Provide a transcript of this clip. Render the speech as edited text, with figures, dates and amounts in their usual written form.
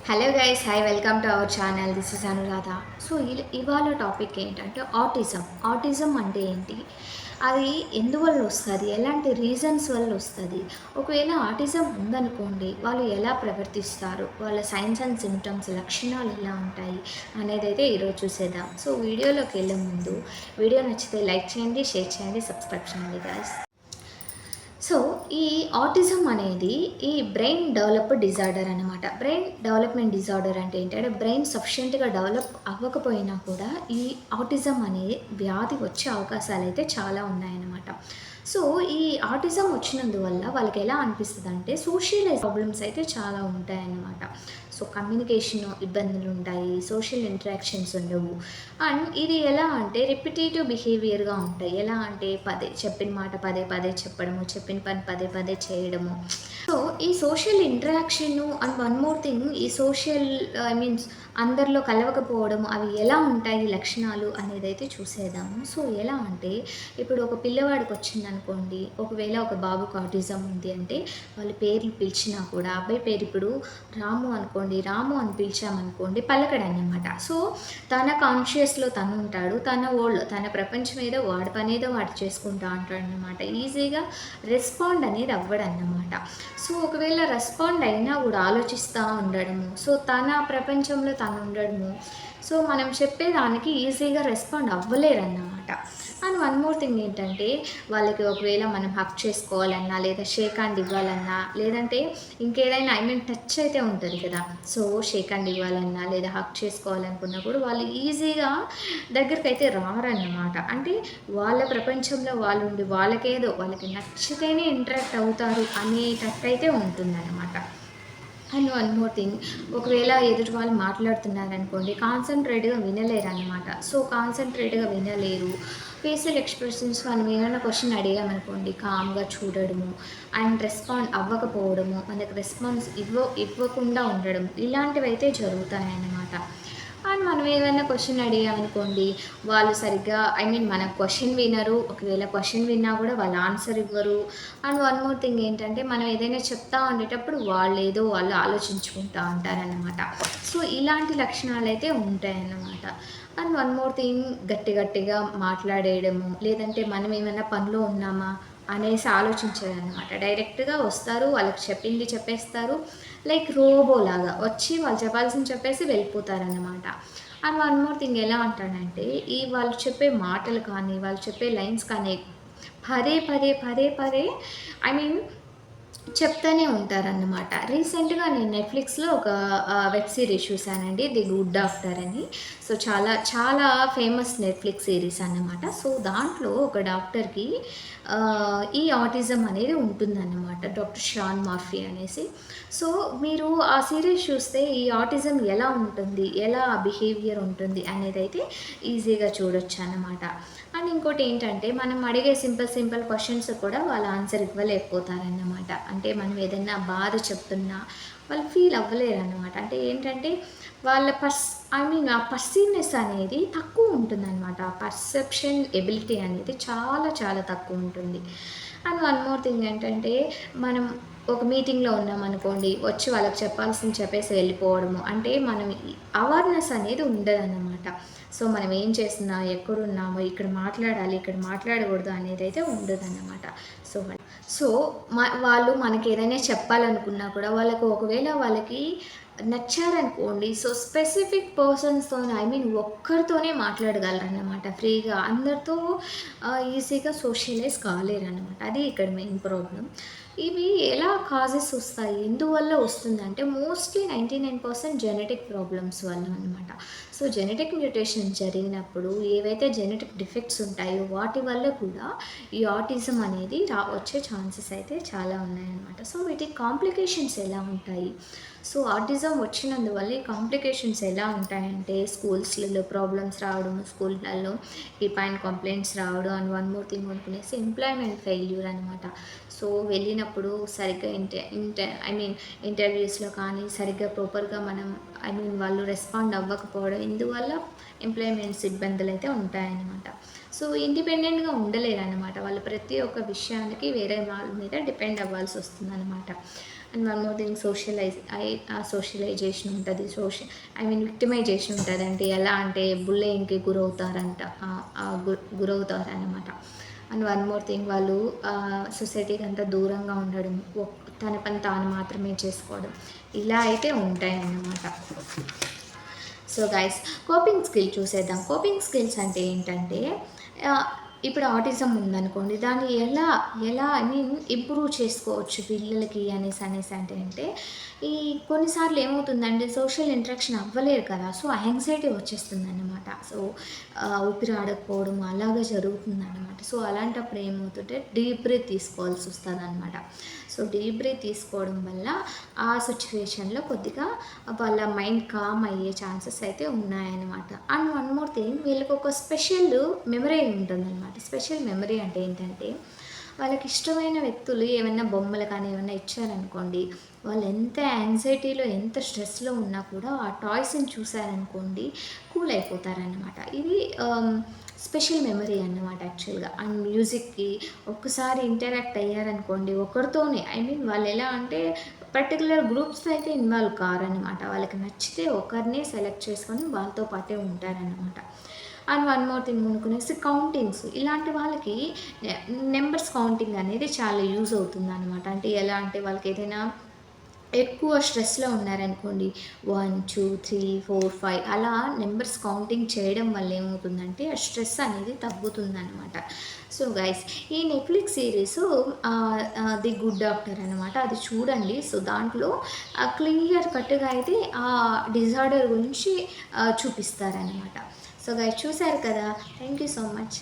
Hello guys, hi, welcome to our channel. This is Anuradha. So ఇవాళ topic ఏంటంటే autism. Autism అంటే ఏంటి, అది ఎందువల్ల వస్తుంది, ఎలాంటి రీజన్స్ వల్ల వస్తుంది, ఒకవేళ ఆటిజం ఉందనుకోండి వాళ్ళు ఎలా ప్రవర్తిస్తారు, వాళ్ళ సైన్స్ అండ్ సిమ్టమ్స్ లక్షణాలు ఎలా ఉంటాయి అనేది అయితే ఈరోజు చూసేద్దాం. సో వీడియోలోకి వెళ్ళే ముందు వీడియో నచ్చితే లైక్ చేయండి, షేర్ చేయండి, సబ్స్క్రైబ్ చేయండి గైస్. సో ఈ ఆటిజం అనేది ఈ బ్రెయిన్ డెవలప్ డిజార్డర్ అనమాట. బ్రెయిన్ డెవలప్మెంట్ డిజార్డర్ అంటే ఏంటంటే బ్రెయిన్ సఫిషియెంట్గా డెవలప్ అవ్వకపోయినా కూడా ఈ ఆటిజం అనే వ్యాధి వచ్చే అవకాశాలు అయితే చాలా ఉన్నాయన్నమాట. సో ఈ ఆటిజం వచ్చినందువల్ల వాళ్ళకి ఎలా అనిపిస్తుంది అంటే సోషలైజ్ ప్రాబ్లమ్స్ అయితే చాలా ఉంటాయన్నమాట. సో కమ్యూనికేషన్ ఇబ్బందులు ఉంటాయి, సోషల్ ఇంటరాక్షన్స్ ఉండవు. అండ్ ఇది ఎలా అంటే రిపిటేటివ్ బిహేవియర్గా ఉంటాయి. ఎలా అంటే చెప్పిన మాట పదే పదే చెప్పడము, చెప్పిన పని పదే పదే చేయడము. సో ఈ social interaction and one more thing, ఈ సోషల్ మీన్స్ అందరిలో కలవకపోవడం, అవి ఎలా ఉంటాయి లక్షణాలు అనేది అయితే చూసేద్దాము. సో ఎలా అంటే ఇప్పుడు ఒక పిల్లవాడికి వచ్చిందనుకోండి, ఒకవేళ ఒక బాబుకు ఆటిజం ఉంది అంటే వాళ్ళ పేర్లు పిలిచినా కూడా, అబ్బాయి పేరు ఇప్పుడు రాము అనుకోండి, రాము అని పిలిచామనుకోండి పలకడన్నమాట. సో తన కాన్షియస్లో తను ఉంటాడు, తన ప్రపంచం ఏదో వాడి పని ఏదో వాడు చేసుకుంటా ఉంటాడు అనమాట. ఈజీగా రెస్పాండ్ అనేది అవ్వడన్నమాట. సో ఒకవేళ రెస్పాండ్ అయినా కూడా ఆలోచిస్తూ ఉండడము, సో తన ప్రపంచంలో తను ఉండడము, సో మనం చెప్పేదానికి ఈజీగా రెస్పాండ్ అవ్వలేరన్నమాట. అండ్ వన్ మోర్ థింగ్ ఏంటంటే వాళ్ళకి ఒకవేళ మనం హక్ చేసుకోవాలన్నా, లేదా షేక్ హ్యాండ్ ఇవ్వాలన్నా, లేదంటే ఇంకేదైనా టచ్ అయితే ఉంటుంది కదా, సో షేక్ హ్యాండ్ ఇవ్వాలన్నా లేదా హక్ చేసుకోవాలనుకున్నా కూడా వాళ్ళు ఈజీగా దగ్గరికి అయితే రారన్నమాట. అంటే వాళ్ళ ప్రపంచంలో వాళ్ళు ఉండి వాళ్ళకి నచ్చితేనే ఇంటరాక్ట్ అవుతారు అనేటట్టు అయితే ఉంటుందన్నమాట. అండ్ వన్ మోర్ థింగ్, ఒకవేళ ఎదుటి వాళ్ళు మాట్లాడుతున్నారనుకోండి కాన్సన్ట్రేట్గా వినలేరు అనమాట. సో కాన్సన్ట్రేట్గా వినలేరు. ఫేషియల్ ఎక్స్ప్రెషన్స్ మనం ఏమైనా క్వశ్చన్ అడిగామనుకోండి కామ్గా చూడడము, అండ్ రెస్పాండ్ అవ్వకపోవడము, మనకు రెస్పాన్స్ ఇవ్వకుండా ఉండడం, ఇలాంటివి అయితే జరుగుతాయన్నమాట. అండ్ మనం ఏదైనా క్వశ్చన్ అడిగామనుకోండి వాళ్ళు సరిగ్గా మన క్వశ్చన్ వినరు. ఒకవేళ క్వశ్చన్ విన్నా కూడా వాళ్ళు ఆన్సర్ ఇవ్వరు. అండ్ వన్ మోర్ థింగ్ ఏంటంటే మనం ఏదైనా చెప్తా ఉండేటప్పుడు వాళ్ళు ఆలోచించుకుంటూ ఉంటారనమాట. సో ఇలాంటి లక్షణాలు అయితే ఉంటాయన్నమాట. అండ్ వన్ మోర్ థింగ్, గట్టిగా మాట్లాడేయడము, లేదంటే మనం ఏమైనా పనిలో ఉన్నామా అనేసి ఆలోచించారనమాట. డైరెక్ట్గా వస్తారు, వాళ్ళకి చెప్పింది చెప్పేస్తారు, లైక్ రోబోలాగా వచ్చి వాళ్ళు చెప్పాల్సింది చెప్పేసి వెళ్ళిపోతారనమాట. అండ్ వన్ మోర్ థింగ్ ఎలా అంటాడంటే ఈ వాళ్ళు చెప్పే మాటలు కానీ వాళ్ళు చెప్పే లైన్స్ కానీ పదే పదే పదే పదే ఐ మీన్ చెప్తానే ఉంటారన్నమాట. రీసెంట్గా నేను నెట్‌ఫ్లిక్స్‌లో ఒక వెబ్ సిరీస్ చూశానండి, 'ది గుడ్ డాక్టర్' అని. సో చాలా చాలా ఫేమస్ నెట్‌ఫ్లిక్స్ సిరీస్ అన్నమాట. సో దాంట్లో ఒక డాక్టర్‌కి ఈ ఆటిజం అనేది ఉంటుందన్నమాట. డాక్టర్ షాన్ మార్ఫీ అనేసి. సో మీరు ఆ సీరీస్ చూస్తే ఈ ఆటిజం ఎలా ఉంటుంది, ఎలా బిహేవియర్ ఉంటుంది అనేదైతే ఈజీగా చూడొచ్చన్నమాట. అండ్ ఇంకోటి ఏంటంటే మనం అడిగే సింపుల్ క్వశ్చన్స్ కూడా వాళ్ళు ఆన్సర్ ఇవ్వలేకపోతారన్నమాట. అంటే మనం ఏదైనా బాధ చెప్తున్నా వాళ్ళు ఫీల్ అవ్వలేరన్నమాట. అంటే ఏంటంటే వాళ్ళ ఆ పర్సీవ్‌నెస్ అనేది తక్కువ ఉంటుందన్నమాట. ఆ పర్సెప్షన్ ఎబిలిటీ అనేది చాలా చాలా తక్కువ ఉంటుంది. అండ్ వన్ మోర్ థింగ్ ఏంటంటే మనం ఒక మీటింగ్‌లో ఉన్నామనుకోండి, వచ్చి వాళ్ళకి చెప్పాల్సింది చెప్పేసి వెళ్ళిపోవడము. అంటే మనం అవేర్‌నెస్ అనేది ఉండదన్నమాట. సో మనం ఏం చేస్తున్నా, ఎక్కడున్నామో, ఇక్కడ మాట్లాడాలి, ఇక్కడ మాట్లాడకూడదు అనేదైతే ఉండదన్నమాట. సో సో వాళ్ళు మనకి ఏదైనా చెప్పాలనుకున్నా కూడా ఒకవేళ వాళ్ళకి నచ్చారనుకోండి, సో స్పెసిఫిక్ పర్సన్స్‌తోనే ఒక్కరితోనే మాట్లాడగలరన్నమాట ఫ్రీగా. అందరితో ఈజీగా సోషలైజ్ కాలేరన్నమాట. అది ఇక్కడ మెయిన్ ప్రాబ్లమ్. ఇవి ఎలా కాజెస్ వస్తాయి, ఎందువల్ల వస్తుందంటే మోస్ట్‌లీ 99% జెనెటిక్ ప్రాబ్లమ్స్ వల్ల అనమాట. సో జెనెటిక్ మ్యూటేషన్ జరిగినప్పుడు ఏవైతే జెనెటిక్ డిఫెక్ట్స్ ఉంటాయో వాటి వల్ల కూడా ఈ ఆటిజం అనేది వచ్చే ఛాన్సెస్ అయితే చాలా ఉన్నాయన్నమాట. సో వీటికి కాంప్లికేషన్స్ ఎలా ఉంటాయి, సో ఆటిజం వచ్చినందువల్ల ఈ కాంప్లికేషన్స్ ఎలా ఉంటాయంటే స్కూల్స్‌లలో ప్రాబ్లమ్స్ రావడం, స్కూల్‌లలో ఈ పైన కంప్లెయింట్స్ రావడం, అండ్ వన్ మోర్ థింగ్ అనుకునేసి ఎంప్లాయ్‌మెంట్ ఫెయిల్యూర్ అనమాట. సో వెళ్ళినప్పుడు సరిగ్గా ఇంటర్వ్యూస్‌లో కానీ సరిగ్గా ప్రాపర్‌గా మనం వాళ్ళు రెస్పాండ్ అవ్వకపోవడం, ఇందువల్ల ఎంప్లాయ్‌మెంట్స్ ఇబ్బందులైతే ఉంటాయన్నమాట. సో ఇండిపెండెంట్‌గా ఉండలేరన్నమాట. వాళ్ళు ప్రతి ఒక్క విషయానికి వేరే వాళ్ళ మీద డిపెండ్ అవ్వాల్సి వస్తుందన్నమాట. And one more thing socialisation ఉంటుంది. విక్టిమైజేషన్ ఉంటుంది. అంటే ఎలా అంటే బుల్లింగ్‌కి గురవుతారంట. గురవుతారనమాట. అండ్ వన్ మోర్ థింగ్ వాళ్ళు సొసైటీకి అంతా దూరంగా ఉండడం, తన పని తాను మాత్రమే చేసుకోవడం, ఇలా అయితే ఉంటాయన్నమాట. సో గైస్, కోపింగ్ స్కిల్ చూసేద్దాం. కోపింగ్ స్కిల్స్ అంటే ఏంటంటే ఇప్పుడు ఆటిజం ఉందనుకోండి, దాన్ని ఎలా ఎలా ఇంప్రూవ్ చేసుకోవచ్చు పిల్లలకి అనేసి అంటే ఈ కొన్నిసార్లు ఏమవుతుందంటే సోషల్ ఇంటరాక్షన్ అవ్వలేరు కదా, సో యాంగ్జైటీ వచ్చేస్తుందన్నమాట. సో ఊపిరి ఆడకపోవడం అలాగే జరుగుతుందన్నమాట. సో అలాంటప్పుడు ఏమవుతుంటే డీప్ బ్రీత్ తీసుకోవాల్సి వస్తుందన్నమాట. సో డీప్ బ్రీత్ తీసుకోవడం వల్ల ఆ సిచ్యువేషన్లో కొద్దిగా వాళ్ళ మైండ్ కామ్ అయ్యే ఛాన్సెస్ అయితే ఉన్నాయన్నమాట. అండ్ వన్ మోర్ థింగ్, వీళ్ళకి ఒక స్పెషల్ మెమరీ ఉంటుందన్నమాట. స్పెషల్ మెమరీ అంటే ఏంటంటే వాళ్ళకి ఇష్టమైన వ్యక్తులు ఏమైనా బొమ్మలు కానీ ఏమైనా ఇచ్చారనుకోండి, వాళ్ళు ఎంత యాంగ్జైటీలో ఎంత స్ట్రెస్లో ఉన్నా కూడా ఆ టాయ్స్ని చూసారనుకోండి కూల్ అయిపోతారనమాట. ఇది స్పెషల్ మెమరీ అన్నమాట యాక్చువల్గా. అండ్ మ్యూజిక్కి ఒక్కసారి ఇంటరాక్ట్ అయ్యారనుకోండి ఒకరితోనే, వాళ్ళు ఎలా అంటే పర్టికులర్ గ్రూప్స్తో అయితే ఇన్వాల్వ్ కారనమాట. వాళ్ళకి నచ్చితే ఒకరినే సెలెక్ట్ చేసుకొని వాళ్ళతో పాటే ఉంటారనమాట. అండ్ వన్ మోర్ థింగ్ అనుకునేసి కౌంటింగ్స్, ఇలాంటి వాళ్ళకి నెంబర్స్ కౌంటింగ్ అనేది చాలా యూజ్ అవుతుందన్నమాట. అంటే ఎలా అంటే వాళ్ళకి ఏదైనా ఎక్కువ స్ట్రెస్లో ఉన్నారనుకోండి, 1, 2, 3, 4, 5 అలా నెంబర్స్ కౌంటింగ్ చేయడం వల్ల ఏమవుతుందంటే ఆ స్ట్రెస్ అనేది తగ్గుతుందనమాట. సో గైస్, ఈ Netflix series the good doctor అనమాట, అది చూడండి. సో దాంట్లో క్లియర్ కట్గా అయితే ఆ డిజార్డర్ గురించి చూపిస్తారనమాట. సో గైస్, చూశారు కదా. Thank you so much.